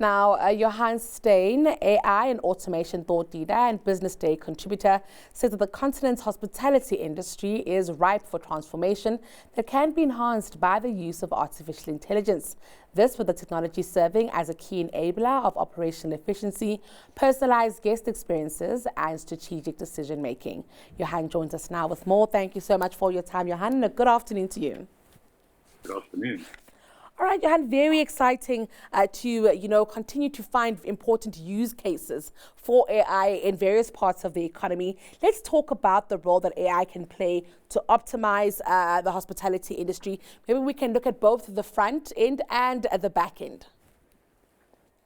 Now, Johan Steyn, AI and automation thought leader and Business Day contributor, says that the continent's hospitality industry is ripe for transformation that can be enhanced by the use of artificial intelligence. This with the technology serving as a key enabler of operational efficiency, personalized guest experiences, and strategic decision making. Johan joins us now with more. Thank you so much for your time, Johan, and a good afternoon to you. Good afternoon. All right, Johan, very exciting to continue to find important use cases for AI in various parts of the economy. Let's talk about the role that AI can play to optimize the hospitality industry. Maybe we can look at both the front end and the back end.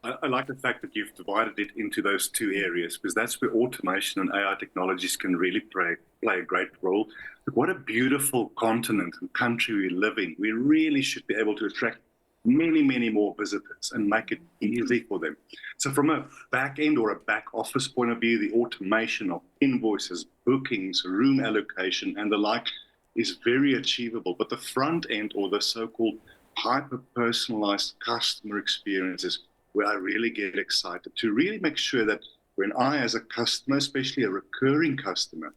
I like the fact that you've divided it into those two areas, because that's where automation and AI technologies can really play a great role. But what a beautiful continent and country we live in. We really should be able to attract many, many more visitors and make it easy for them. So from a back end or a back office point of view, the automation of invoices, bookings, room allocation, and the like is very achievable. But the front end, or the so-called hyper-personalized customer experiences, where I really get excited to really make sure that when I, as a customer, especially a recurring customer,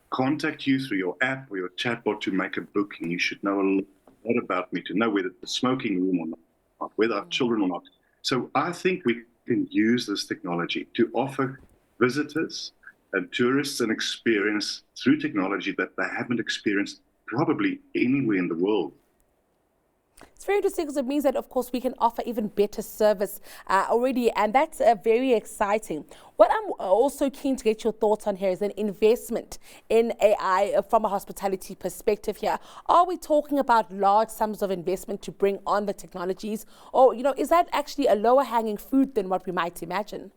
contact you through your app or your chatbot to make a booking, you should know a lot about me, to know whether it's a smoking room or not, whether I have children or not. So I think we can use this technology to offer visitors and tourists an experience through technology that they haven't experienced probably anywhere in the world. It's very interesting because it means that, of course, we can offer even better service already, and that's very exciting. What I'm also keen to get your thoughts on here is an investment in AI from a hospitality perspective here. Are we talking about large sums of investment to bring on the technologies, or, is that actually a lower hanging fruit than what we might imagine?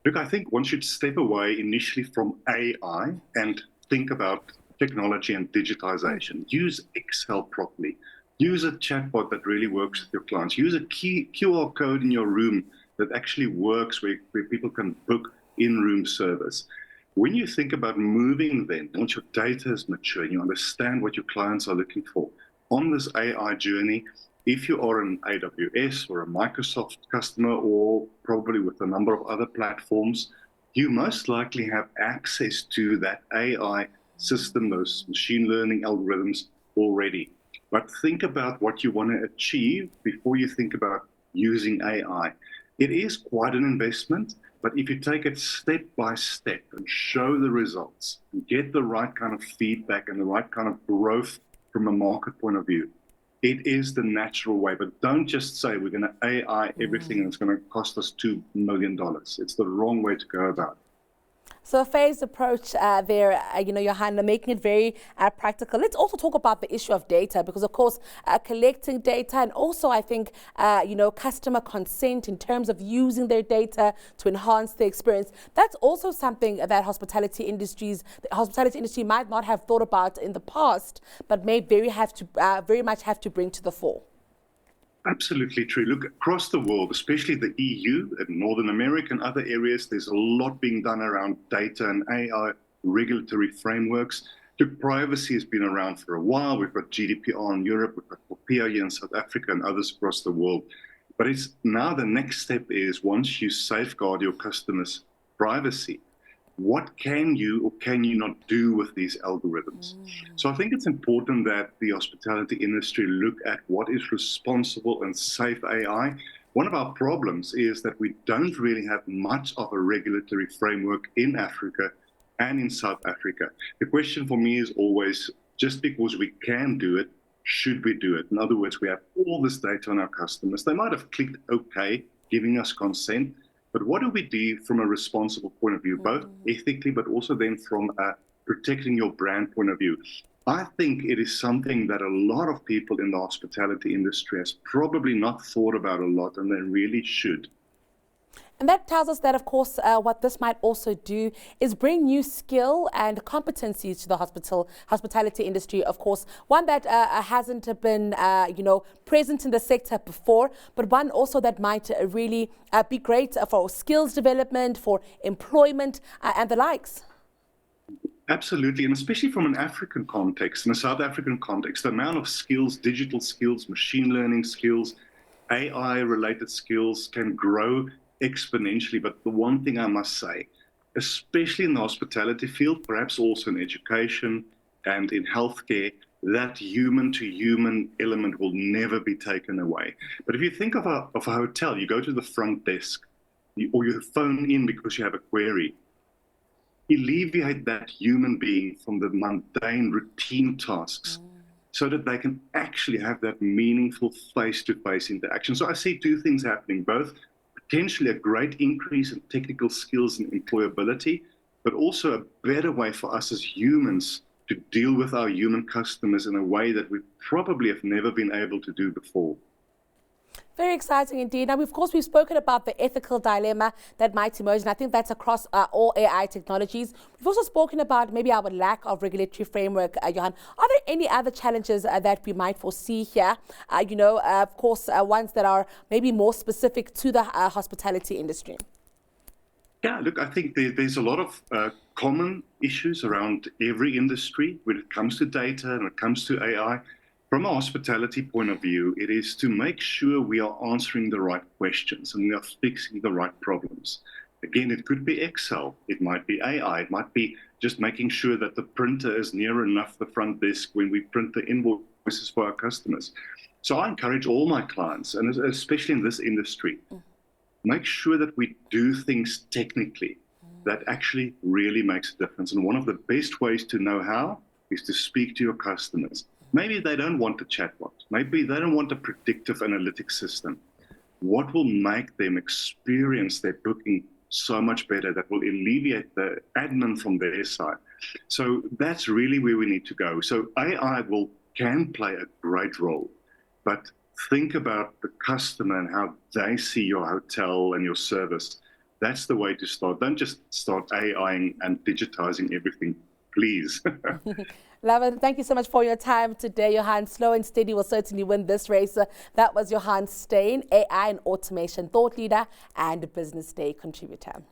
Look, I think one should step away initially from AI and think about technology and digitization. Use Excel properly. Use a chatbot that really works with your clients. Use a QR code in your room that actually works, where people can book in-room service. When you think about moving then, once your data is mature and you understand what your clients are looking for, on this AI journey, if you are an AWS or a Microsoft customer, or probably with a number of other platforms, you most likely have access to that AI system, those machine learning algorithms already. But think about what you want to achieve before you think about using AI. It is quite an investment, but if you take it step by step and show the results and get the right kind of feedback and the right kind of growth from a market point of view, it is the natural way. But don't just say we're going to AI everything and it's going to cost us $2 million. It's the wrong way to go about it. So a phased approach there, Johan, making it very practical. Let's also talk about the issue of data, because, of course, collecting data, and also, I think, customer consent in terms of using their data to enhance the experience. That's also something that the hospitality industry might not have thought about in the past, but may very much have to bring to the fore. Absolutely true. Look, across the world, especially the EU and Northern America and other areas, there's a lot being done around data and AI regulatory frameworks. Look, privacy has been around for a while. We've got GDPR in Europe, we've got POPIA here in South Africa, and others across the world. But it's now the next step is, once you safeguard your customers' privacy, what can you or can you not do with these algorithms? So I think it's important that the hospitality industry look at what is responsible and safe AI. One of our problems is that we don't really have much of a regulatory framework in Africa and in South Africa. The question for me is always, just because we can do it, should we do it? In other words, we have all this data on our customers. They might have clicked OK, giving us consent. But what do we do from a responsible point of view, both ethically, but also then from a protecting your brand point of view? I think it is something that a lot of people in the hospitality industry has probably not thought about a lot, and they really should. And that tells us that, of course, what this might also do is bring new skill and competencies to the hospitality industry, of course, one that hasn't been, present in the sector before, but one also that might really be great for skills development, for employment, and the likes. Absolutely, and especially from an African context, in a South African context, the amount of skills, digital skills, machine learning skills, AI-related skills can grow exponentially. But the one thing I must say, especially in the hospitality field, perhaps also in education and in healthcare, that human-to-human element will never be taken away. But if you think of a hotel, you go to the front desk, or you phone in because you have a query, alleviate that human being from the mundane routine tasks so that they can actually have that meaningful face-to-face interaction. So I see two things happening, both potentially a great increase in technical skills and employability, but also a better way for us as humans to deal with our human customers in a way that we probably have never been able to do before. Very exciting indeed. Now, of course, we've spoken about the ethical dilemma that might emerge, and I think that's across all AI technologies. We've also spoken about maybe our lack of regulatory framework, Johan. Are there any other challenges that we might foresee here? Of course, ones that are maybe more specific to the hospitality industry. Yeah, look, I think there's a lot of common issues around every industry when it comes to data and when it comes to AI. From a hospitality point of view, it is to make sure we are answering the right questions and we are fixing the right problems. Again, it could be Excel, it might be AI, it might be just making sure that the printer is near enough the front desk when we print the invoices for our customers. So I encourage all my clients, and especially in this industry, make sure that we do things technically that actually really makes a difference. And one of the best ways to know how is to speak to your customers. Maybe they don't want a chatbot. Maybe they don't want a predictive analytics system. What will make them experience their booking so much better, that will alleviate the admin from their side? So that's really where we need to go. So AI can play a great role, but think about the customer and how they see your hotel and your service. That's the way to start. Don't just start AIing and digitizing everything, please. Love it. Thank you so much for your time today, Johan. Slow and steady will certainly win this race. That was Johan Steyn, AI and automation thought leader and Business Day contributor.